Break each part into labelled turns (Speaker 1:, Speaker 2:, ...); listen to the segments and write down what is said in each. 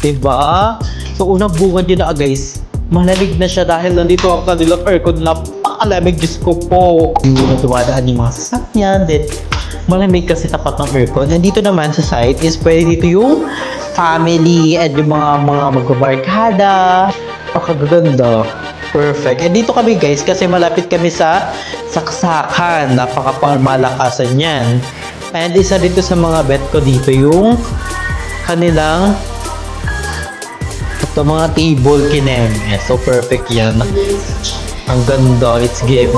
Speaker 1: Diba? So, unang bunga nyo na guys, malamig na siya dahil nandito ang kanilang aircon. Napakalamig, Diyos ko po. Yung dumadaan yung mga sasakyan. Then, malamig kasi tapat ng aircon. And dito naman sa side is pwede dito yung family and yung mga magbabarkada. Pakagaganda. Perfect. And dito kami guys kasi malapit kami sa saksakan. Napakamalakasan yan. And isa dito sa mga bet ko dito yung kanilang ito mga table kineme. So perfect yan. Ang ganda. It's game.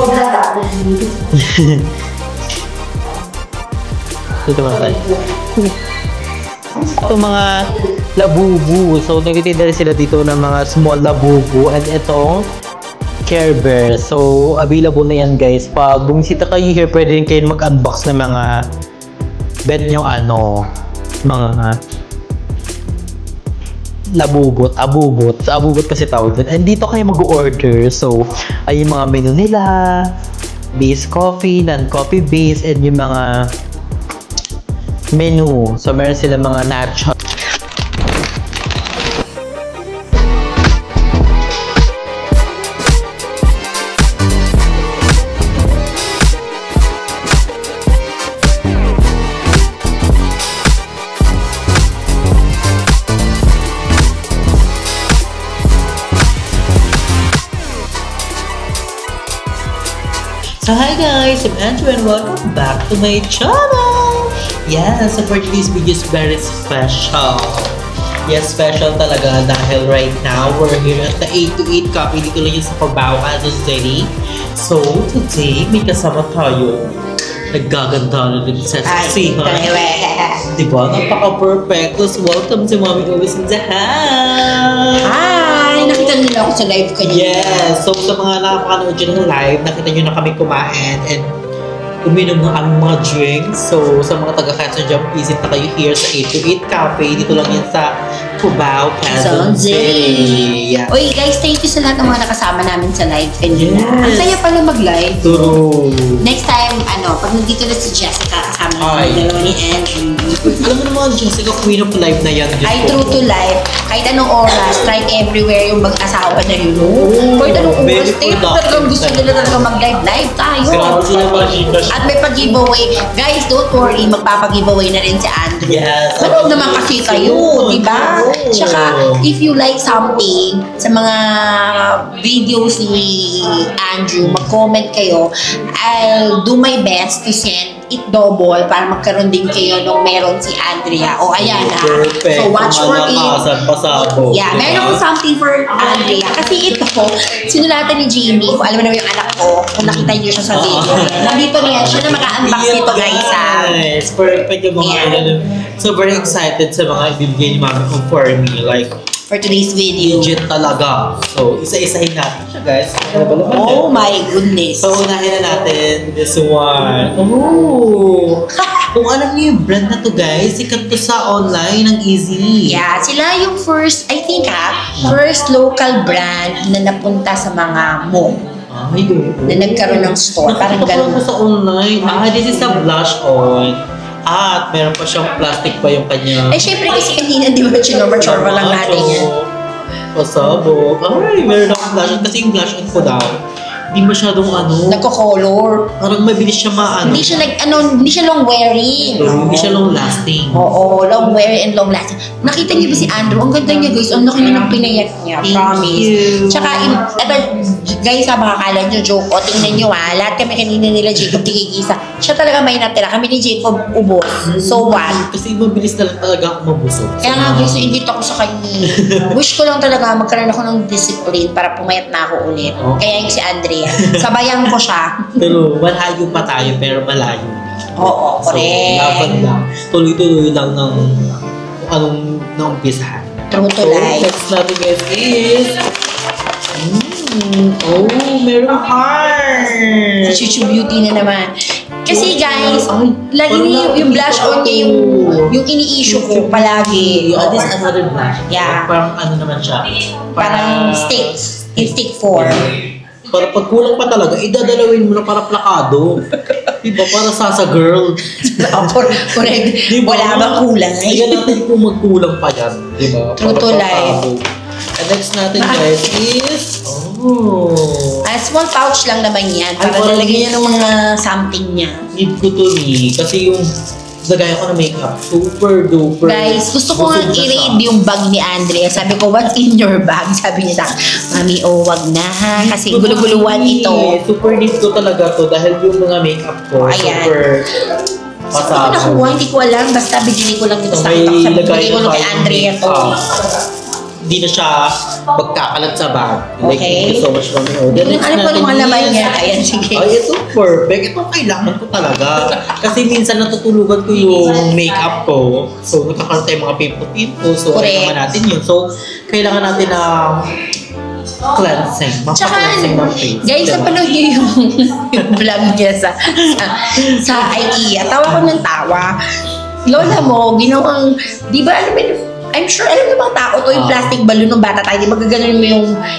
Speaker 1: Dito mga tayo. Ito mga labubu. So nagtitinda rin sila dito ng mga small labubu. And itong Care Bear. So available na yan guys. Pag bumisita kayo here, pwede rin kayo mag-unbox ng mga bet nyo mga labubot, abubot. Sa abubot kasi tawag doon. And dito kayo mag-order. So, ay yung mga menu nila. Base coffee, non-coffee base, and yung mga menu. So, meron sila mga nacho. So hi guys, I'm Andrew and welcome back to my channel! Yes, so for today's video is very special. Yes, special talaga dahil right now we're here at the 828 Coffee dito lang yun sa Cubao, Quezon City. So today may kasama tayo. Naggaganda na din sa saksihan. Diba? Napaka-perfect. So welcome to Mommy Always in the House!
Speaker 2: Hi! Nakita nila ako sa live kanina.
Speaker 1: Yes! So sa mga nakapanood dyan ng live, nakita nyo na kami kumain and uminom ng aming mga drinks. So sa mga taga-Quezon dyan, visit na kayo here sa 828 Cafe. Dito lang yan sa Cubao, Quezon City. Yeah.
Speaker 2: Uy guys, thank you sa lahat ng mga nakasama namin sa live kanina. Yes. Ang saya pala mag-live.
Speaker 1: True.
Speaker 2: Next time, pag nandito na si Jessica, kasama namin dalawa ni Andrew.
Speaker 1: Alam mo naman, Jessica, queen of live na yan.
Speaker 2: Ay, true to life. Kahit anong oras, try everywhere yung mag-asawa na yun. Kahit anong oras, talagang gusto nila talaga mag-live. Live tayo. At may pag-giveaway. Guys, don't worry, magpapag-giveaway na rin si Andrew.
Speaker 1: Yes.
Speaker 2: Manood naman kasi kayo, di ba? Tsaka, if you like something sa mga videos ni Andrew, mag-comment kayo. I'll do my best to send it double para magkaroon din kayo nung meron si Andrea. O, ayan na.
Speaker 1: Perfect.
Speaker 2: So, watch for it.
Speaker 1: Pasabog.
Speaker 2: Yeah, meron akong something for Andrea. Kasi ito, sinulatan ni Jamie. Kung alam mo naman yung anak ko, kung nakita niyo siya sa video. Nandito na yan. Siya na mag-unbox nito, guys.
Speaker 1: Yes, perfect yung mga So, very excited sa mga ibibigay ni Mami for me. Like,
Speaker 2: for today's video.
Speaker 1: Legit talaga. So, isa-isahin natin siya, guys.
Speaker 2: Oh my goodness.
Speaker 1: So, unahin na natin this one. Oh! Kung alam niyo yung brand na to, guys, sikat to sa online ng Easy.
Speaker 2: Yeah, sila yung first, I think first local brand na napunta sa mga mall.
Speaker 1: Ay,
Speaker 2: na nagkaroon ng store. Parang
Speaker 1: gano'n. Nakita ko sa online. This is a blush on. At meron pa siyang plastic pa yung kanya.
Speaker 2: Eh, syempre kasi kanina, di ba, chinorba-chorba lang natin yan.
Speaker 1: Pasabog. Ay, meron akong blush on. Kasi yung blush on ko daw, hindi masyadong
Speaker 2: nagko-color.
Speaker 1: Parang mabilis siya
Speaker 2: Hindi siya hindi siya long wearing.
Speaker 1: Hindi siya long lasting.
Speaker 2: Oo, long wearing and long lasting. Nakita niyo ba si Andrew? Ang ganda niya, guys. Ang laki na ng pinayat niya. Promise. Tsaka, eto, guys, makakala niyo, joke. O, tingnan niyo lahat kami kanina nila, Jacob, tigigisa. Siya talaga may natira. Kami ni Jacob, ubos. So what?
Speaker 1: Kasi mabilis na lang talaga ako mabusog.
Speaker 2: Kaya nga, guys, invite ako sa kanya. Wish ko lang talaga magkaroon ako ng discipline para pumayat na ako ulit. Kaya yung si Andrea. Sabayan ko siya.
Speaker 1: Pero malayo pa tayo, pero malayo.
Speaker 2: Oo, correct.
Speaker 1: So, laban lang. Tuloy-tuloy lang ng anong naumpisahan.
Speaker 2: True to life.
Speaker 1: Next natin guys is... oh, meron heart!
Speaker 2: Sa Chuchu Beauty na naman. Kasi guys, lagi niya yung blush on niya yung ini-issue ko palagi.
Speaker 1: This is another blush.
Speaker 2: Yeah.
Speaker 1: Parang ano naman siya?
Speaker 2: Parang stick form.
Speaker 1: Para pag kulang pa talaga, idadalawin mo na para plakado. Diba? Para sa girl.
Speaker 2: Correct.
Speaker 1: Diba?
Speaker 2: Wala bang kulay?
Speaker 1: Kaya natin kung magkulang pa yan. Diba?
Speaker 2: True to life.
Speaker 1: And next natin guys is...
Speaker 2: Small pouch lang naman yan.
Speaker 1: Ay,
Speaker 2: Para
Speaker 1: parang
Speaker 2: lalagyan niya ng mga something niya.
Speaker 1: Need ko to kasi yung lagay ko na makeup, super duper.
Speaker 2: Guys, gusto ko nga i-read yung bag ni Andrea. Sabi ko, what's in your bag? Sabi niya sa akin, Mami, wag na ha. Kasi guluguluan ito.
Speaker 1: Super need ko talaga to dahil yung mga makeup ko,
Speaker 2: Ayan.
Speaker 1: super
Speaker 2: Saan ko nakuha? Hindi ko alam. Basta bigyan ko lang ito sa akin. Sabi bigay ko lang kay Andrea to.
Speaker 1: Hindi na siya magkakalat sa bag. Like,
Speaker 2: Okay.
Speaker 1: thank you so much, Mami.
Speaker 2: Ano pa mga laman niya? Ayan, sige.
Speaker 1: Ay, ito perfect. Ito kailangan ko talaga. Kasi minsan natutulugan ko yung makeup ko. So, nagkakaroon tayo mga pimple-pimple. So,
Speaker 2: Correct.
Speaker 1: kailangan natin yun. So, kailangan natin na cleansing.
Speaker 2: Tsaka,
Speaker 1: Mapa-cleansing ng face.
Speaker 2: guys,
Speaker 1: Diba?
Speaker 2: napanood niyo yung vlog niya sa IKEA. Tawa ko ng tawa. Lola mo, ginawang, di ba, alam mo, I'm sure, alam ng mga tao to, yung plastic balloon ng bata tayo, di ba gaganon mo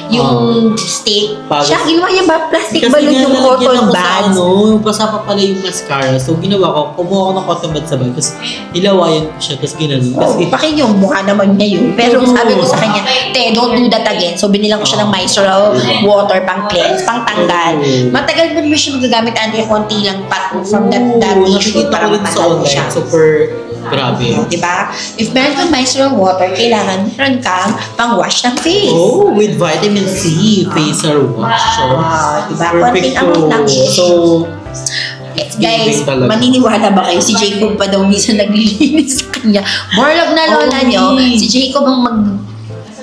Speaker 2: yung stick? Siya, ginawa niya ba plastic balloon yung cotton buds?
Speaker 1: Basa pa pala yung mascara. So, ginawa ko, kumuha ko ng cotton buds sa bag. Tapos, nilawayan ko siya. Tapos, ginanon. Kasi,
Speaker 2: Bakit yung mukha naman niya yun? Pero sabi ko sa kanya, te, don't do that again. So, binilang ko siya ng micellar water, pang cleanse, pang tanggal. Matagal ba naman siya magagamit, Andrea, konti lang from that issue,
Speaker 1: nakikita ko
Speaker 2: parang
Speaker 1: rin sa
Speaker 2: matagal
Speaker 1: online.
Speaker 2: siya.
Speaker 1: Super grabe.
Speaker 2: Diba? If meron kang micellar water, kailangan meron kang pang-wash ng face.
Speaker 1: Oh, with vitamin C, facial wash. So,
Speaker 2: Diba?
Speaker 1: perfect
Speaker 2: Konting amount lang.
Speaker 1: So,
Speaker 2: Guys,
Speaker 1: giving talaga.
Speaker 2: maniniwala ba kayo? Si Jacob pa daw minsan naglilinis sa kanya. More love na lola nyo. Si Jacob ang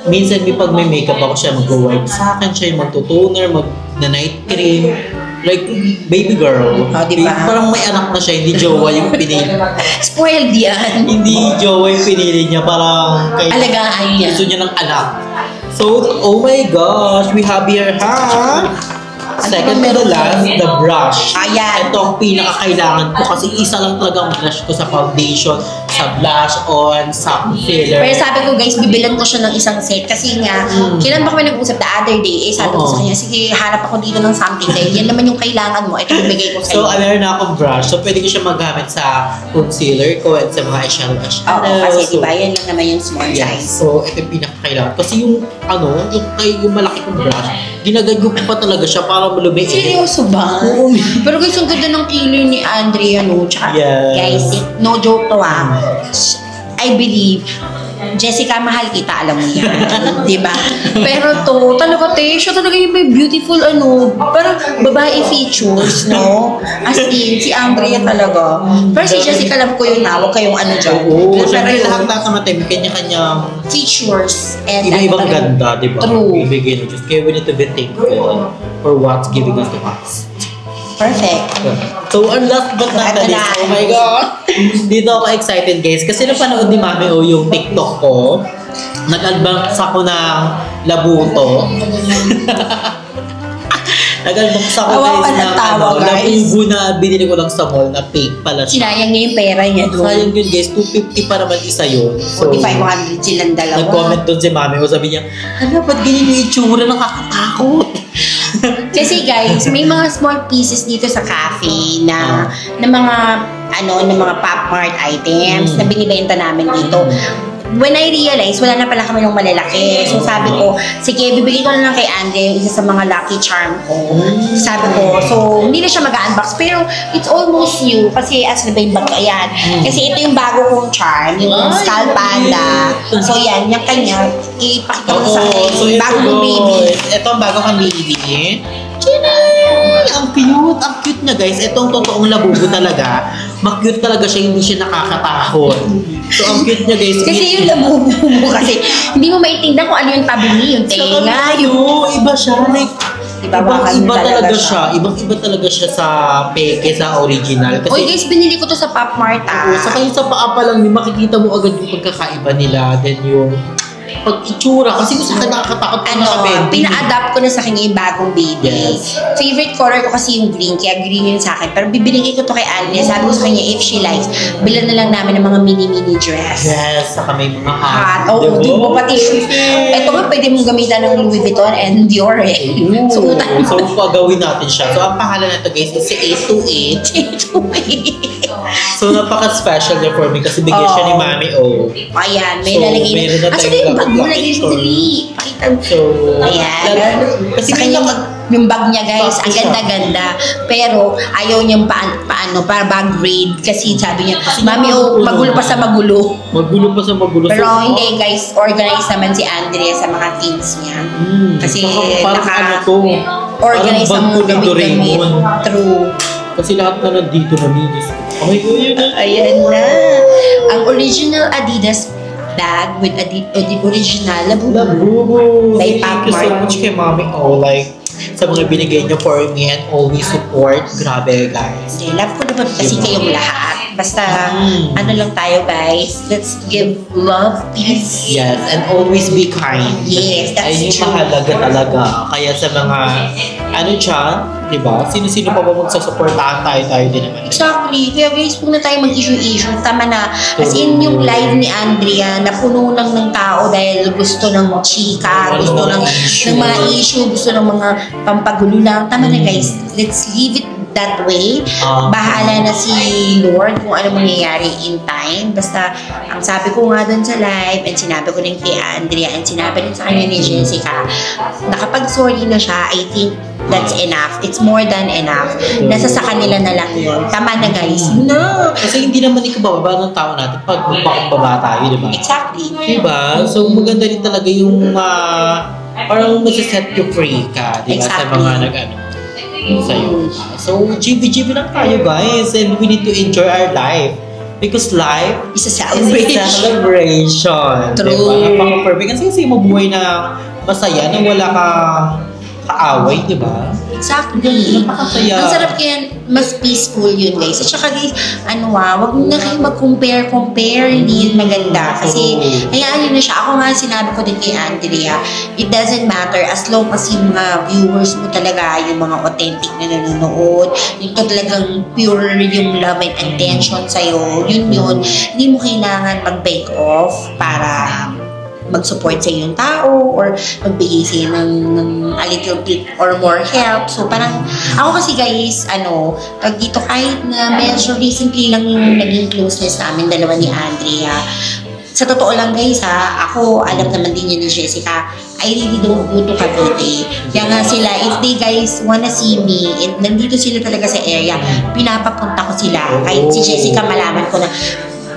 Speaker 1: minsan pag may makeup ako siya mag-wipe sa akin, siya yung magtutoner, mag-night cream. Like, baby girl.
Speaker 2: diba?
Speaker 1: Parang may anak na siya, hindi jowa yung pinili.
Speaker 2: spoiled yan.
Speaker 1: Hindi jowa yung pinili niya, parang
Speaker 2: Alagaan niya.
Speaker 1: gusto niya ng anak. So, oh my gosh, we have here, second to the last, the brush.
Speaker 2: Ayan.
Speaker 1: Ito ang pinaka-kailangan ko kasi isa lang talaga ang brush ko sa foundation, sa blush on, sa concealer.
Speaker 2: Pero sabi ko guys, bibilan ko siya ng isang set kasi nga, kailan ba kami nag-usap the other day, sabi ko sa kanya, sige, hanap ako dito ng something dahil yan naman yung kailangan mo, ito bibigay ko sa'yo.
Speaker 1: So, meron na akong brush. So, pwede ko siya magamit sa concealer ko at sa mga eyeshadow.
Speaker 2: Oo, kasi diba, yan lang naman yung small size.
Speaker 1: So, ito yung pinaka-kailangan. Kasi yung, yung malaki kong brush, ginagagyo ko pa talaga siya para malumiin.
Speaker 2: Seryoso ba?
Speaker 1: Oo.
Speaker 2: Pero guys, ang ganda ng kilay ni Andrea, no? Tsaka,
Speaker 1: Yes.
Speaker 2: guys, no joke to I believe, Jessica, mahal kita, alam mo yan. Diba? Pero to, talaga siya talaga yung may beautiful, parang babae features, no? As in, si Andrea talaga. Pero si Jessica, alam ko yun na, huwag kayong dyan.
Speaker 1: Oo.
Speaker 2: Pero
Speaker 1: Siyempre,
Speaker 2: yun,
Speaker 1: lahat naman tayo, may kanya-kanyang
Speaker 2: features and
Speaker 1: iba-ibang ganda, di ba?
Speaker 2: True.
Speaker 1: Ibigay na Diyos. Kaya we need to be thankful for what's giving us to us.
Speaker 2: Perfect.
Speaker 1: So, ang last but not the least, oh my God! Dito ako excited guys. Kasi napanood ni Mami yung TikTok ko. Nag-unbox ako ng labuto. Nag-unbox ako guys ng labubo na binili ko lang sa mall na fake pala siya.
Speaker 2: Sinayang niya yung pera niya doon.
Speaker 1: Sayang yun guys, 250 para naman isa yun. So,
Speaker 2: 4500 silang dalawa.
Speaker 1: nag-comment doon si Mami ko, sabi niya, ba't ganyan yung itsura, nakakatakot?
Speaker 2: Kasi guys, may mga small pieces dito sa cafe na mga Pop Mart items na binibenta namin dito. When I realized, wala na pala kami ng malalaki. So sabi ko, sige, bibigay ko na lang kay Andre yung isa sa mga lucky charm ko. Sabi ko, so hindi na siya mag-unbox. Pero it's almost new kasi as na ba yung bago, ayan. Kasi ito yung bago kong charm, yung Skull Panda. So yan, yung kanya, ipakita ko sa akin, bago kong baby.
Speaker 1: Ito ang bago kang baby. Ang cute! Ang cute niya guys. Itong totoong labubo talaga. Mag-cute talaga siya, hindi siya nakakatakot. So ang cute niya guys.
Speaker 2: Kasi yung labubo mo kasi hindi mo maintindihan kung ano yung tabingi, yung tenga,
Speaker 1: iba siya. Like, Ibang-iba talaga siya.
Speaker 2: siya.
Speaker 1: Ibang-iba talaga siya sa peke, sa original. Kasi,
Speaker 2: Oy guys, binili ko to sa Pop Mart
Speaker 1: saka yung sa paa pa lang, makikita mo agad yung pagkakaiba nila. Then yung pag itsura, kasi kung sa akin nakakatakot pa
Speaker 2: pina-adapt ko na sa kanya yung bagong baby.
Speaker 1: Yes.
Speaker 2: Favorite color ko kasi yung green, kaya green yun sa akin. Pero bibigay ko to kay Andrea. Sabi ko sa kanya, if she likes, bilan na lang namin ng mga mini-mini dress.
Speaker 1: Yes, saka may mga
Speaker 2: Hat. Oo, di ba pati shoes. Ito nga, pwede mong gamitan ng Louis Vuitton and Dior eh. So, utan.
Speaker 1: So, pagawin natin siya. So, ang pangalan nito guys is si 828. So, napaka-special niya for me kasi bigyan siya ni Mami O.
Speaker 2: Ayan, may
Speaker 1: So,
Speaker 2: lalagay
Speaker 1: meron na
Speaker 2: na.
Speaker 1: tayong
Speaker 2: Asa yung bag mo
Speaker 1: lucky
Speaker 2: lagay
Speaker 1: store.
Speaker 2: mo dali? Pakita mo.
Speaker 1: So,
Speaker 2: Ayan.
Speaker 1: kasi
Speaker 2: Sa kanya, yung bag niya guys, ang ganda-ganda. Pero, ayaw niyang paano, para bag raid. Kasi sabi niya, Mami, magulo pa sa magulo.
Speaker 1: Magulo pa sa magulo.
Speaker 2: Pero hindi guys, organize naman si Andrea sa mga things niya. Kasi
Speaker 1: parang ano to?
Speaker 2: organize
Speaker 1: Parang
Speaker 2: ang mga
Speaker 1: bag ko ni
Speaker 2: gamit-gamit.
Speaker 1: Doraemon.
Speaker 2: True.
Speaker 1: Kasi lahat na nandito na minis. Okay, yun na.
Speaker 2: Ayan na. Ang original Adidas bag with original Labubu.
Speaker 1: Labubu.
Speaker 2: By
Speaker 1: Thank you so
Speaker 2: Pacmart.
Speaker 1: much kay Mami O. Like, sa mga binigay niyo for me and always support. Grabe, guys.
Speaker 2: Love ko naman kasi kayong lahat. Basta, ano lang tayo guys. Let's give love, peace.
Speaker 1: Yes, and always be kind.
Speaker 2: Yes, that's
Speaker 1: Ayun yung
Speaker 2: true.
Speaker 1: mahalaga talaga. Kaya sa mga, ano dyan, diba? Sino-sino pa ba magsusuportahan tayo din naman.
Speaker 2: Exactly. Kaya guys, huwag na tayo mag-issue-issue. Tama na. As in, yung live ni Andrea, napuno lang ng tao dahil gusto ng chika, gusto ng mga issue, gusto ng mga pampagulo lang. Tama na guys. Let's leave it that way. Bahala na si Lord kung ano mangyayari in time. Basta, ang sabi ko nga dun sa live, and sinabi ko rin kay Andrea, and sinabi rin sa kanya ni Jessica, nakapag-sorry na siya, I think that's enough. It's more than enough. Nasa sa kanila na lang yun. Tama na guys. No!
Speaker 1: Kasi hindi naman ikabababa ng tao natin pag magpakumbaba tayo, diba?
Speaker 2: Exactly.
Speaker 1: Diba? So, maganda rin talaga yung parang set you free ka, diba? Sa
Speaker 2: Exactly.
Speaker 1: mga nag-ano sa'yo. So, GB lang tayo, guys. And we need to enjoy our life. Because life
Speaker 2: It's a
Speaker 1: is a
Speaker 2: celebration.
Speaker 1: celebration.
Speaker 2: True.
Speaker 1: Diba? Napaka-perfect. Kasi mabuhay na masaya na wala kang kaaway, diba?
Speaker 2: Exactly.
Speaker 1: Napakasaya.
Speaker 2: Ang sarap kaya, mas peaceful yun guys. At saka guys, wag na kayo mag-compare. Hindi yun maganda. Kasi, hayaan yun na siya. Ako nga, sinabi ko din kay Andrea, it doesn't matter as long as yung mga viewers mo talaga, yung mga authentic na nanonood, yung talagang pure yung love and attention sa'yo, yun. Hindi mo kailangan mag-bake off para mag-support sa yung tao or magbigay sa'yo ng a little bit or more help. So, parang, ako kasi guys, pag dito kahit na medyo recently lang yung naging closeness namin, dalawa ni Andrea. Sa totoo lang guys ako, alam naman din yun ni Jessica, I really don't go to Cavite. Kaya nga sila, if they guys wanna see me, and nandito sila talaga sa area, pinapapunta ko sila. Kahit si Jessica, malaman ko na,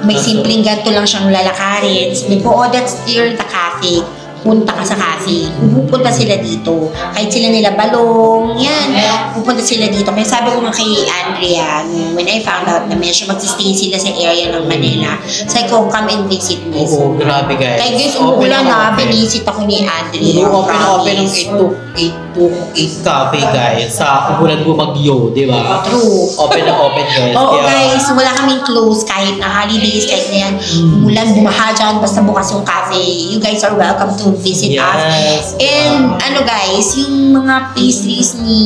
Speaker 2: may simpleng ganito lang siyang lalakarin. Sabi ko, that's near the cafe. Punta ka sa cafe. Pupunta sila dito. Kahit sila nila Balong, yan. Pupunta sila dito. Kaya sabi ko nga kay Andrea, when I found out na medyo magsistay sila sa area ng Manila, sabi ko, come and visit me.
Speaker 1: Oo, grabe guys.
Speaker 2: Kaya guys, umuulan na, binisit ako ni Andrea.
Speaker 1: Open ng 8 to 8 cafe guys sa umulan bumagyo, di ba?
Speaker 2: True.
Speaker 1: Open na open guys.
Speaker 2: Oo guys, wala kaming close kahit na holidays, kahit na yan, umulan, bumaha dyan, basta bukas yung cafe. You guys are welcome to visit us. And guys, yung mga pastries ni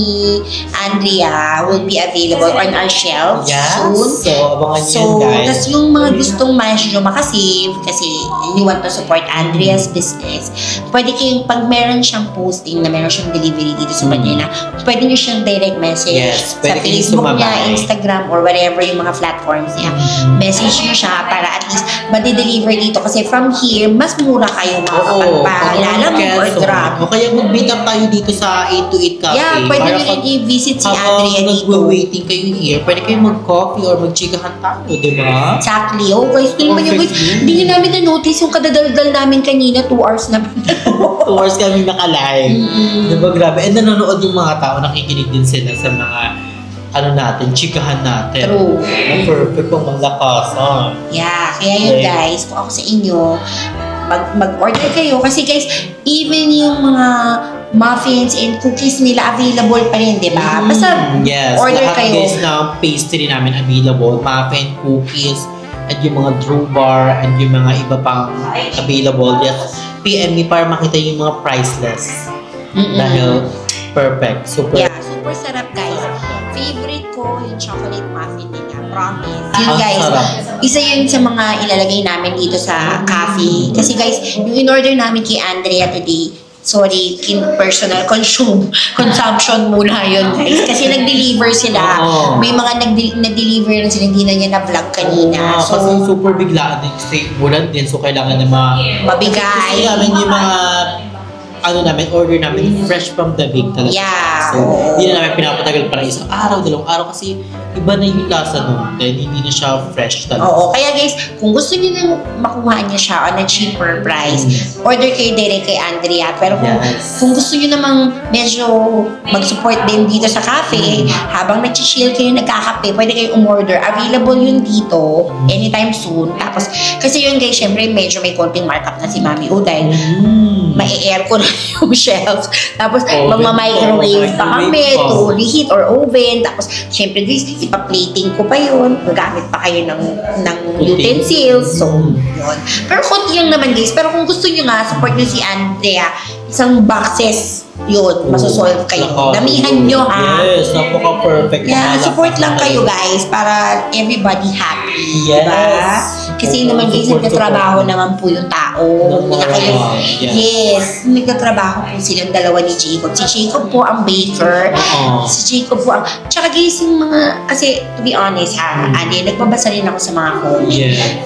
Speaker 2: Andrea will be available on our shelves soon.
Speaker 1: So, abangan nyo yun guys.
Speaker 2: Tas yung mga gustong medyo makasave kasi you want to support Andrea's business, pwede kayong pag meron siyang posting na meron siyang delivery dito sa Manila, pwede nyo siyang direct message sa
Speaker 1: pwede kayong
Speaker 2: Facebook niya,
Speaker 1: sumabay.
Speaker 2: Instagram, or whatever yung mga platforms niya. Message nyo siya para at least ma-deliver dito kasi from here, mas mura kayo makakapagpaalala mo or drop.
Speaker 1: O kaya mag-meet up tayo dito sa 8 to 8 cafe.
Speaker 2: Yeah, pwede nyo rin i-visit si Andrea
Speaker 1: habang
Speaker 2: dito.
Speaker 1: nag-waiting kayo here, pwede kayo mag-coffee or mag-chikahan tayo, di ba?
Speaker 2: Exactly. Oh guys, ito naman yung guys, hindi nga namin na-notice yung kadadaldal namin kanina, 2 hours na.
Speaker 1: 2 hours kami naka-live. Di ba, grabe? And nanonood yung mga tao, nakikinig din sila sa mga natin, chikahan natin.
Speaker 2: True.
Speaker 1: Na perfect pang malakasan.
Speaker 2: Yeah, kaya yun guys, kung ako sa inyo, mag-order kayo. Kasi guys, even yung mga muffins and cookies nila available pa rin, di ba? Basta order
Speaker 1: lahat
Speaker 2: kayo.
Speaker 1: guys na pastry namin available, muffin, cookies, at yung mga drew bar, and yung mga iba pang available. Yes, PM me para makita yung mga priceless. Dahil perfect. Super.
Speaker 2: Yeah, super sarap guys. Favorite ko yung chocolate muffin nila. Promise. Yun
Speaker 1: Ang
Speaker 2: guys,
Speaker 1: sarap.
Speaker 2: isa yun sa mga ilalagay namin dito sa cafe. Kasi guys, yung in-order namin kay Andrea today, sorry, personal consumption muna yun guys. Kasi nag-deliver sila.
Speaker 1: Oo.
Speaker 2: May mga nag-deliver rin sila, hindi na niya na-vlog kanina.
Speaker 1: Kasi super biglaan din. Kasi bulan din. So, kailangan na
Speaker 2: mabigay.
Speaker 1: Kasi namin yung mga order namin fresh from the bake talaga.
Speaker 2: Yeah.
Speaker 1: So, hindi na namin pinapatagal para isang araw, dalawang araw kasi iba na yung lasa nun. Then, hindi na siya fresh talaga.
Speaker 2: Oo. Kaya guys, kung gusto niyo nang makuha niya siya on a cheaper price, order kayo direct kay Andrea. Pero kung gusto niyo namang medyo mag-support din dito sa cafe, habang nag-chill kayo, nagkakape, pwede kayo umorder. Available yun dito anytime soon. Tapos, kasi yun guys, syempre medyo may konting markup na si Mami Uday. Mai-air ko na yung shelves. Tapos, magma-microwave pa kami to reheat or oven. Tapos, syempre guys, ipa-plating ko pa yun. Gagamit pa kayo ng utensils. So, yun. Pero konti lang naman guys. Pero kung gusto nyo nga, support nyo si Andrea, isang boxes yun, masosolve kayo. Damihan nyo ha.
Speaker 1: Yes, napaka-perfect.
Speaker 2: Yeah, support lang kayo guys para everybody happy.
Speaker 1: Yes.
Speaker 2: Diba? Kasi naman guys, nagtatrabaho naman po yung tao. Hindi na kayo. Yes, nagtatrabaho po silang dalawa ni Jacob. Si Jacob po ang baker. Si Jacob po ang... Tsaka guys, yung mga... Kasi, to be honest ha, Andi, nagbabasa rin ako sa mga comment.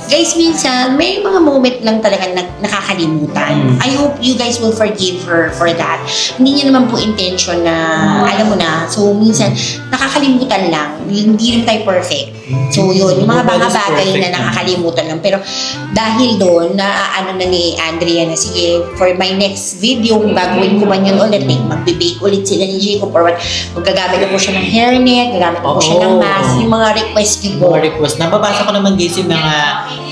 Speaker 2: Guys, minsan, may mga moment lang talaga nakakalimutan. I hope you guys will forgive her for that. Hindi niya naman po intention na, alam mo na, so minsan, nakakalimutan lang. Hindi rin tayo perfect. So yun, yung mga bagay na nakakalimutan lang. Pero dahil doon, ano na ni Andrea na, sige, for my next video, kung gagawin ko man yun ulit, like, magbe-bake ulit sila ni Jacob, or magagamit na po siya ng hairnet, gagamit na po siya ng mask, yung mga request niyo po.
Speaker 1: Mga request. Nababasa ko naman guys yung mga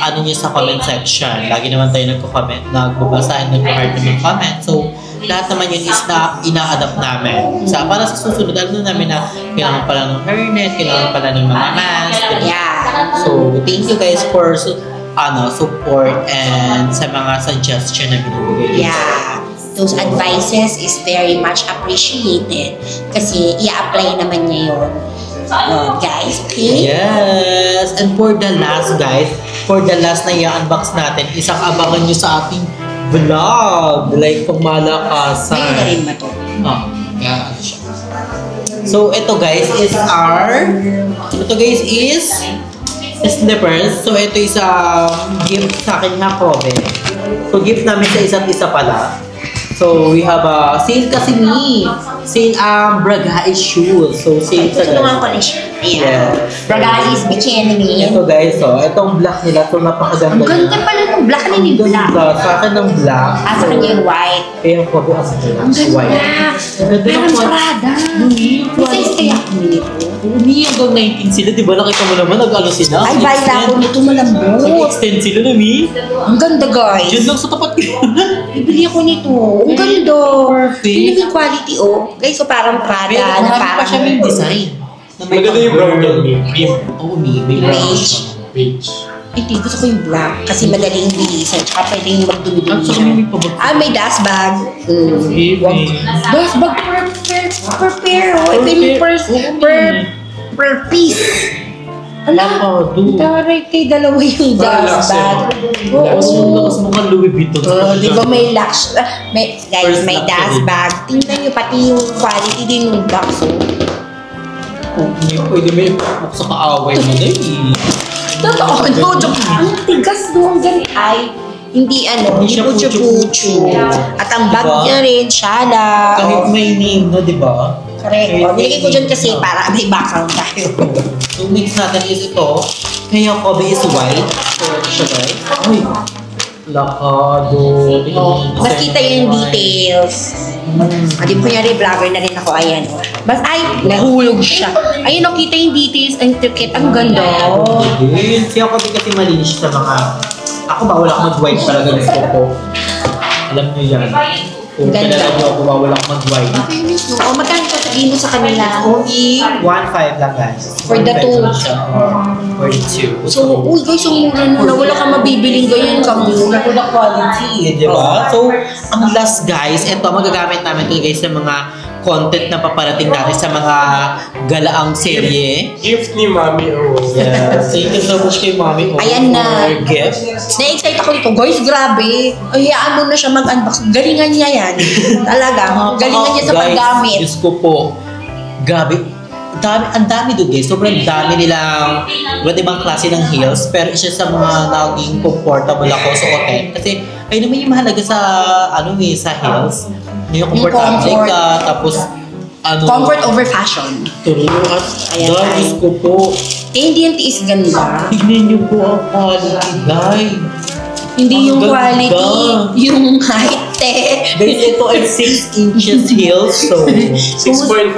Speaker 1: ano niyo sa comment section. Lagi naman tayo nagko-comment, nagbabasa and nagko-heart ng comment. So, lahat naman yun is na ina-adapt namin. Para sa susunod, alam namin na kailangan pala ng hairnet, kailangan pala ng mga mask.
Speaker 2: Yeah.
Speaker 1: So, thank you guys for support and sa mga suggestion na binibigay.
Speaker 2: Yeah. Those advices is very much appreciated kasi i-apply naman niya yun. Guys, okay?
Speaker 1: Yes! And for the last na i-unbox natin, isang abangan nyo sa ating vlog, like pamalakasan.
Speaker 2: May na rin ba ito?
Speaker 1: Yeah, ano siya. So, ito guys is slippers. So, ito is gift sa akin nga Kobe. So, gift namin sa isa't isa pala. So, we have a sale kasi sale Bragais shoes. So, sale sa
Speaker 2: Tulungan ko na siya. Ayan.
Speaker 1: Yeah.
Speaker 2: Bragais bikini.
Speaker 1: Ito guys, itong black nila, ito napakaganda.
Speaker 2: Ang ganda pala ng black na yung black.
Speaker 1: Sa akin ng black.
Speaker 2: Sa kanya yung white.
Speaker 1: Kaya ko po as
Speaker 2: Ang ganda. Parang Prada. Size kaya ako nito.
Speaker 1: Hanggang 19 sila, di ba? Nakita mo naman, nag-ano sila.
Speaker 2: Ay, bayla ako nito malambot.
Speaker 1: Nag-extend sila, Nami.
Speaker 2: Ang ganda guys.
Speaker 1: Diyan lang sa tapat ko.
Speaker 2: Bibili ako nito. Ang ganda.
Speaker 1: Perfect.
Speaker 2: Tingnan yung quality Guys, so parang Prada.
Speaker 1: Pero
Speaker 2: na
Speaker 1: marami
Speaker 2: parang
Speaker 1: pa siya may design.
Speaker 3: Maganda yung brown niya.
Speaker 1: Oo, may brown.
Speaker 2: Beige. Hindi, gusto ko yung black. Kasi madaling bilisan. Tsaka pwedeng magdumi-dumi.
Speaker 1: Sa kami may pabag.
Speaker 2: May dust bag. Dust bag per pair. Ito yung per piece. Ala, taray kay dalawa yung dust bag.
Speaker 1: Lakas mo kang Louis Vuitton.
Speaker 2: Di ba may lax? Guys, may dust bag. Tingnan nyo, pati yung quality din yung box.
Speaker 1: Pwede may sa kaaway mo na
Speaker 2: Totoo, no, joke. Ang tigas doon ganit ay hindi
Speaker 1: siya
Speaker 2: puchu-puchu. At ang bag niya rin, shala.
Speaker 1: Kahit may name na, di ba?
Speaker 2: Correct. Nilagay ko dyan kasi para may background tayo.
Speaker 1: So, mix natin is ito. Kaya Kobe is white. So, ito siya guys. Ay! Lakado.
Speaker 2: Mas kita yung details. Di ba kunyari, vlogger na rin ako. Ayan. Bas, ay, nahulog siya. Ayun, kita yung details. Ang intricate. Ang ganda.
Speaker 1: Siya Kobe kasi malinis sa mga... Ako ba, wala akong mag-white talaga gusto ko. Alam niyo yan. Kung
Speaker 2: Ganda.
Speaker 1: kilala nyo ako, bawal ako mag-wine.
Speaker 2: O, magkano ka sabihin mo sa kanila? Only
Speaker 1: 1.5 lang guys.
Speaker 2: For the
Speaker 1: 1.5
Speaker 2: two.
Speaker 1: lang siya. For the 2.
Speaker 2: So, uy guys, ang mura na wala kang mabibiling ganyan ka mura.
Speaker 1: Good quality, di ba? So, ang last guys, ito, magagamit namin ito guys sa mga content na paparating natin sa mga galaang serye.
Speaker 3: Gift ni Mami O.
Speaker 1: Yes. Thank you so much kay Mami O
Speaker 2: Ayan na.
Speaker 1: for gift.
Speaker 2: Na-excite ako dito. Guys, grabe. Hayaan mo na siya mag-unbox. Galingan niya yan. Talaga. Galingan niya sa paggamit.
Speaker 1: Diyos ko po. Grabe. Ang dami doon guys. Sobrang dami nilang iba't ibang klase ng heels. Pero isa sa mga naging comfortable ako sa hotel. Kasi ay naman yung mahalaga sa sa heels. Yung comfortable
Speaker 2: comfort.
Speaker 1: ka. Tapos
Speaker 2: Comfort over fashion.
Speaker 1: True. At
Speaker 2: Ayan,
Speaker 1: Diyos ko po.
Speaker 2: Eh, hindi yung tiis ganda.
Speaker 1: Tignan niyo po ang quality guys.
Speaker 2: Hindi yung
Speaker 1: Ang ganda.
Speaker 2: quality, yung height, eh.
Speaker 1: Guys, ito ay 6 inches heels. So,
Speaker 3: 6.5.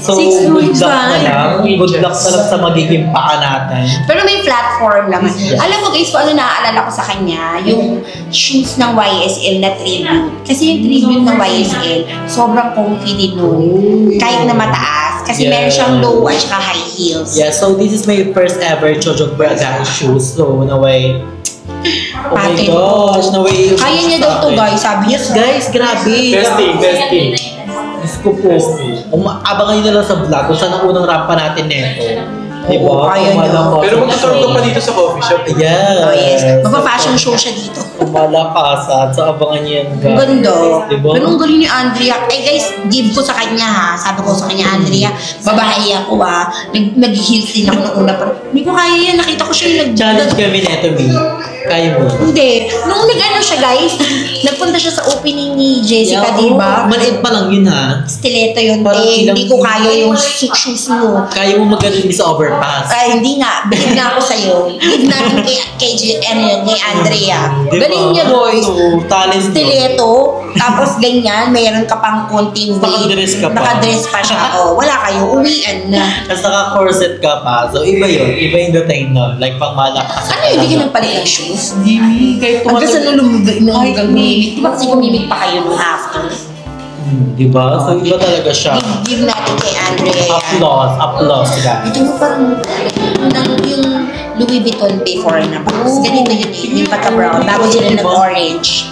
Speaker 1: So,
Speaker 2: 6.5.
Speaker 1: good luck na lang. Good luck na lang sa magiging paa natin.
Speaker 2: Pero may platform naman.
Speaker 1: Yes.
Speaker 2: Alam mo guys, kung ano naaalala ko sa kanya, yung shoes ng YSL na tribute. Kasi yung tribute ng YSL, sobrang comfy din nun. Kahit na mataas. Kasi
Speaker 1: Yeah.
Speaker 2: meron siyang low at saka high heels.
Speaker 1: Yeah, so this is my first ever Jojo Braga shoes. So, naway. Oh my
Speaker 2: Pati.
Speaker 1: gosh, naway.
Speaker 2: Kaya niya daw to guys, sabi niya.
Speaker 1: Yes, guys, grabe.
Speaker 3: Testing.
Speaker 1: Diyos ko po. Abangan nyo na lang sa vlog kung saan ang unang rampa natin nito. Diba?
Speaker 2: Oo, kaya niya.
Speaker 3: Pero magtutur ka pa dito sa coffee shop.
Speaker 1: Yeah.
Speaker 2: Oh yes, magpa-fashion show siya dito.
Speaker 1: Malakasan. So, abangan nyo yan,
Speaker 2: Ang
Speaker 1: guys.
Speaker 2: ganda.
Speaker 1: Diba?
Speaker 2: Pero ang galing ni Andrea. Eh guys, give ko sa kanya ha. Sabi ko sa kanya, Andrea, babae ako ha. Nag-heels din ako nung una. Pero hindi ko kaya yan. Nakita ko siya yung
Speaker 1: Challenge kami neto, Mi. Kaya mo.
Speaker 2: Hindi. Nung nag-ano siya guys, nagpunta siya sa opening ni Jessica,
Speaker 1: Yeah,
Speaker 2: di ba?
Speaker 1: Maliit pa lang yun, ha?
Speaker 2: Stiletto yun.
Speaker 1: Parang
Speaker 2: Eh,
Speaker 1: ilang-
Speaker 2: hindi ko kaya yung shoes mo.
Speaker 1: Kaya mo magano'n sa overpass.
Speaker 2: Ay, hindi nga. Bigyan nga ako sa'yo. Give natin kay Andrea.
Speaker 1: Diba?
Speaker 2: Galing niya, boys.
Speaker 1: So, talent yun.
Speaker 2: Stiletto, tapos ganyan, mayroon ka pang konting weight.
Speaker 1: Nakadress ka pa.
Speaker 2: Nakadress pa siya. Oh, wala kayo, uwian na.
Speaker 1: Tapos naka-corset ka pa. So, iba yun. Iba yung dating nun. Like, pang malakas.
Speaker 2: Ano yun, hindi ka nagpalit ng shoes?
Speaker 1: Hindi, kahit
Speaker 2: Hanggang sa nulumigay na
Speaker 1: Ay,
Speaker 2: gamit. Di ba kasi kumimik pa kayo nung after?
Speaker 1: Diba? So, iba talaga siya.
Speaker 2: Give natin kay Andrea.
Speaker 1: Applause, guys.
Speaker 2: Ito mo parang yung Louis Vuitton before na box. Ganito yun eh, yung pagka-brown. Bago sila nag-orange.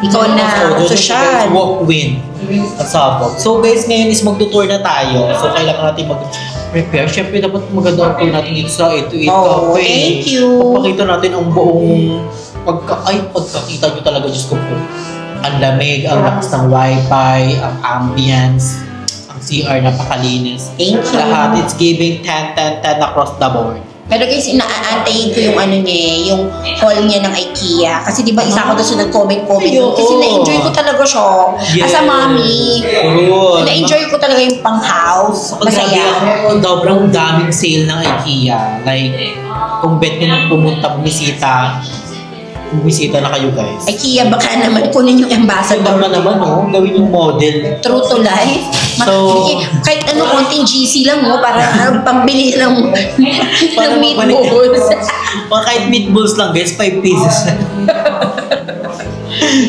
Speaker 2: Ikaw na, social.
Speaker 1: Walk win. Ang sabog. So, guys, ngayon is magtutour na tayo. So, kailangan natin mag-prepare. Siyempre, dapat maganda ang tour natin dito sa Ito
Speaker 2: Oh,
Speaker 1: Cafe.
Speaker 2: thank you.
Speaker 1: Papakita natin ang buong pagkakita nyo talaga, Diyos ko po. Ang lamig, ang lakas ng wifi, ang ambience, ang CR napakalinis.
Speaker 2: Thank you.
Speaker 1: Lahat, it's giving 10-10-10 across the board.
Speaker 2: Pero guys, inaantayin ko yung ano niya, yung haul niya ng IKEA. Kasi di ba isa ko doon sa nag-comment-comment doon. Kasi
Speaker 1: Oo.
Speaker 2: na-enjoy ko talaga siya.
Speaker 1: Yes.
Speaker 2: As a mommy.
Speaker 1: Good.
Speaker 2: Na-enjoy ko talaga yung pang-house. Masaya.
Speaker 1: Sobrang daming sale ng IKEA. Like, kung bet nyo nang bumisita na kayo, guys.
Speaker 2: IKEA, baka naman kunin yung ambassador.
Speaker 1: Naman, no? Gawin yung model.
Speaker 2: True to life.
Speaker 1: So-
Speaker 2: Kahit ano, konting GC lang mo para pambili ng
Speaker 1: Para
Speaker 2: meatballs.
Speaker 1: Mga kahit meatballs lang, guys, 5 pieces.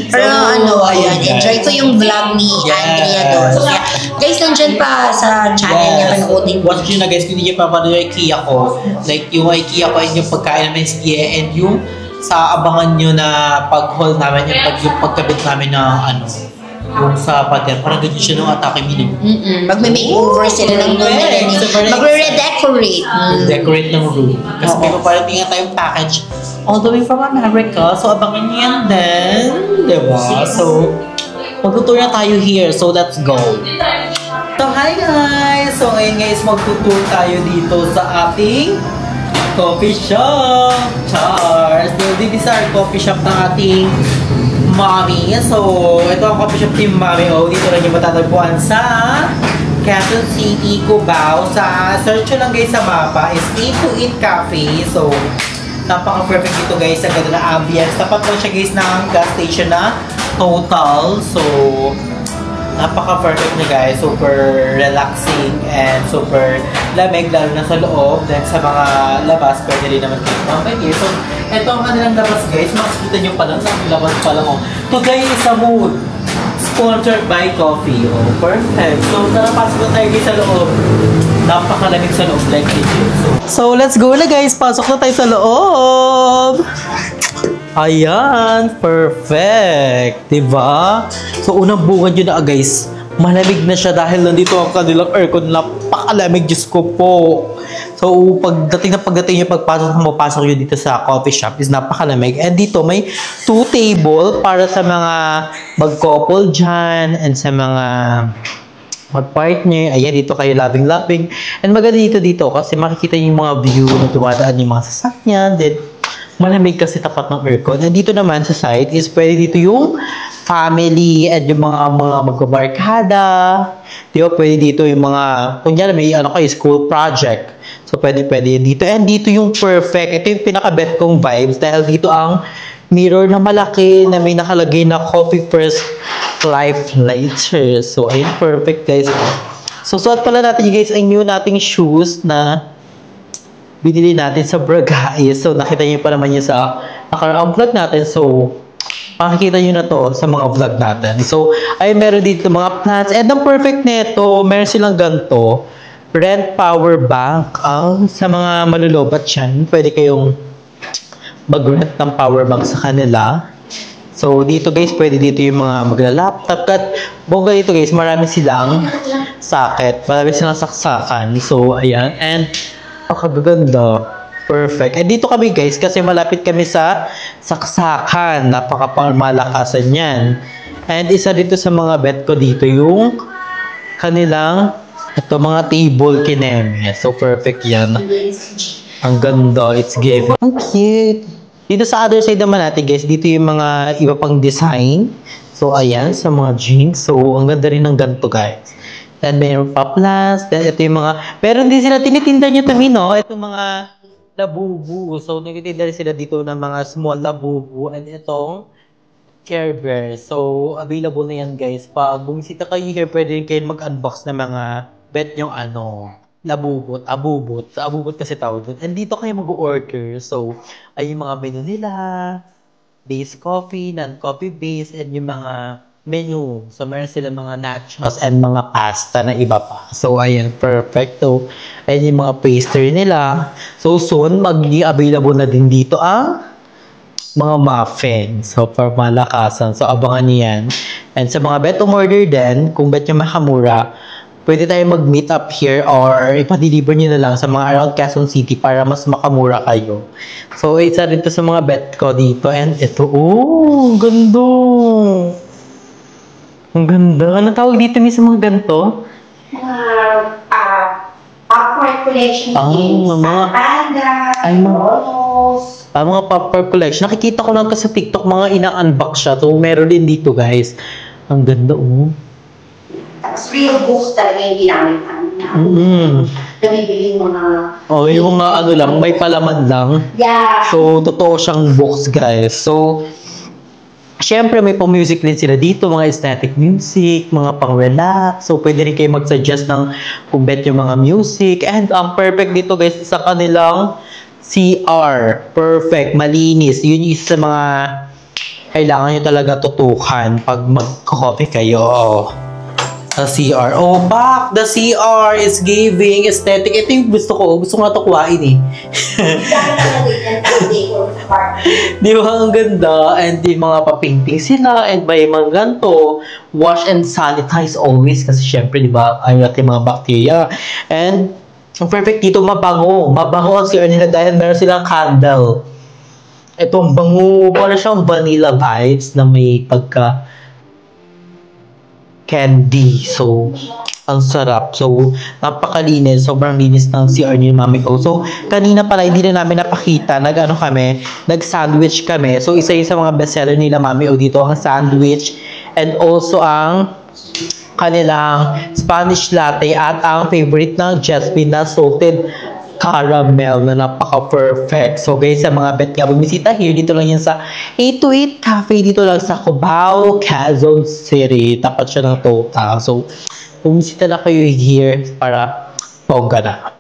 Speaker 2: Pero ano, ayan,
Speaker 1: guys.
Speaker 2: enjoy ko yung vlog ni
Speaker 1: Yes.
Speaker 2: Andrea doon. Kaya, guys, nandyan pa sa channel niya, panoodin ko.
Speaker 1: Watch nyo na, guys, kung hindi nyo papanood yung IKEA ko. Like, yung IKEA ko ay yung pagkain namin sa IKEA and yung sa abangan nyo na pag-haul namin, yung pagkabit namin ng yung sa pader. Parang ganyan siya nung atake minig.
Speaker 2: Magme-makeover sila ng room nila.
Speaker 1: Super nice.
Speaker 2: Magre-redecorate.
Speaker 1: Decorate ng room. Kasi
Speaker 2: Oo.
Speaker 1: may paparating nga tayong package all the way from America. So, abangan nyo yan din. Diba? So, magtutour na tayo here. So, let's go. So, hi guys! So, ngayon guys, magtutour tayo dito sa ating coffee shop. Charles! So, this is our coffee shop ng ating mommy. So, ito ang coffee shop ni Mommy O. Dito lang yung matatagpuan sa Quezon City, Cubao. Sa search nyo lang guys sa mapa is Ito Cafe. So, napaka-perfect dito guys. Ang ganda na ambience. Tapat lang siya guys ng gas station na Total. So, napaka-perfect niya guys. Super relaxing and super lamig lalo na sa loob. Then sa mga labas, pwede rin naman dito mamaya. So, ito ang kanilang labas guys. Makikita nyo pa lang, labas pa lang. Today is a mood. Sponsored by coffee. Oh, perfect. So, tara, pasok na tayo guys sa loob. Napakalamig sa loob, like legit. So, let's go na guys. Pasok na tayo sa loob. Ayan, perfect. Diba? So, unang bungad yun na guys. Malamig na siya dahil nandito ang kanilang aircon. Napakalamig, Diyos ko po. So, pagdating nyo, pagpasok nyo dito sa coffee shop is napakalamig. And dito, may 2 table para sa mga mag-couple dyan and sa mga mag-partner. Ayan, dito kayo loving-loving. And maganda dito kasi makikita yung mga view na dumadaan yung mga sasakyan. Then, malamig kasi tapat ng aircon. And dito naman sa side is pwede dito yung family and yung mga magbabarkada. Di ba? Pwede dito yung mga, kunyari may school project. So, pwede dito. And dito yung perfect. Ito yung pinaka-bet kong vibes dahil dito ang mirror na malaki na may nakalagay na coffee first, life later. So, ayun, perfect guys. So, suot pala natin guys ang new nating shoes na binili natin sa Bragais. So, nakita niyo pa naman yun sa nakaraang vlog natin. So, makikita nyo na to sa mga vlog natin. So, ay meron dito mga plants. And ang perfect nito, meron silang ganito. Rent power bank. Sa mga malulobat yan, pwede kayong mag-rent ng power bank sa kanila. So, dito guys, pwede dito yung mga magla-laptop. At bongga dito guys, marami silang socket. Marami silang saksakan. So, ayan. And, kagaganda. Perfect. And dito kami guys, kasi malapit kami sa saksakan. Napaka-malakasan yan. And isa dito sa mga bet ko dito yung kanilang ito mga table kineme. So perfect yan. Ang ganda. It's giving. Ang cute. Dito sa other side naman natin guys, dito yung mga iba pang design. So ayan, sa mga jeans. So ang ganda rin ng ganito guys. And mayroon pa plus. Then ito yung mga, meron din sila tinitinda nyo tamino. Ito mga labubu. So, nagtitinda rin sila dito ng mga small labubu. And itong Care Bear. So, available na yan guys. Pag bumisita kayo here, pwede rin kayo mag-unbox ng mga bet yung labubot, abubot. Sa abubot kasi tawag doon. And dito kayo mag-order. So, ay yung mga menu nila. Base coffee, non-coffee base, and yung mga menu. So, meron sila mga nachos and mga pasta na iba pa. So, ayan, perfect. So, ayan yung mga pastry nila. So, soon, mag-available na din dito ang mga muffin. So, for malakasan. So, abangan niyo yan. And sa mga bet umorder din, kung bet nyo makamura, pwede tayo mag-meet up here or ipa-deliver nyo na lang sa mga around Quezon City para mas makamura kayo. So, isa rin to sa mga bet ko dito. And ito, ang ganda! Ang ganda. Ano tawag dito mismo mga ganito?
Speaker 2: Popcorn collection
Speaker 1: mga
Speaker 2: panda,
Speaker 1: mga popcorn collection. Nakikita ko lang kasi sa TikTok mga ina-unbox siya. So, meron din dito guys. Ang ganda
Speaker 2: Tapos real books talaga yung ginamit namin. Nabibili mga...
Speaker 1: yung mga lang, may palaman lang.
Speaker 2: Yeah.
Speaker 1: So, totoo siyang books guys. So, syempre, may pang-music din sila dito, mga aesthetic music, mga pang-relax. So, pwede rin kayo mag-suggest ng kung bet yung mga music. And ang perfect dito guys, sa kanilang CR. Perfect, malinis. Yun yung isa sa mga kailangan nyo talaga tutukan pag mag-coffee kayo. Sa CR. Oh, back! The CR is giving aesthetic. Ito yung gusto ko. Gusto ko nga ito kuhain eh. Di ba? Ang ganda. And yung mga papainting sila. And may mga ganito. Wash and sanitize always. Kasi syempre, di ba, ayaw natin mga bacteria. And ang perfect dito, mabango. Mabango ang CR nila dahil meron silang candle. Itong bango. Para siyang vanilla vibes na may pagka candy. So, ang sarap. So, napakalinis. Sobrang linis ng CR ni Mami ko. So, kanina pala, hindi na namin napakita. Nag-sandwich kami. So, isa yung sa mga bestseller nila Mami O dito, ang sandwich. And also, ang kanilang Spanish latte at ang favorite ng Jasmine na salted caramel na napaka-perfect. So guys, sa mga bet nga bumisita here, dito lang yan sa 828 Cafe, dito lang sa Cubao, Quezon City. Tapat siya ng total. So, bumisita na kayo here para bongga na.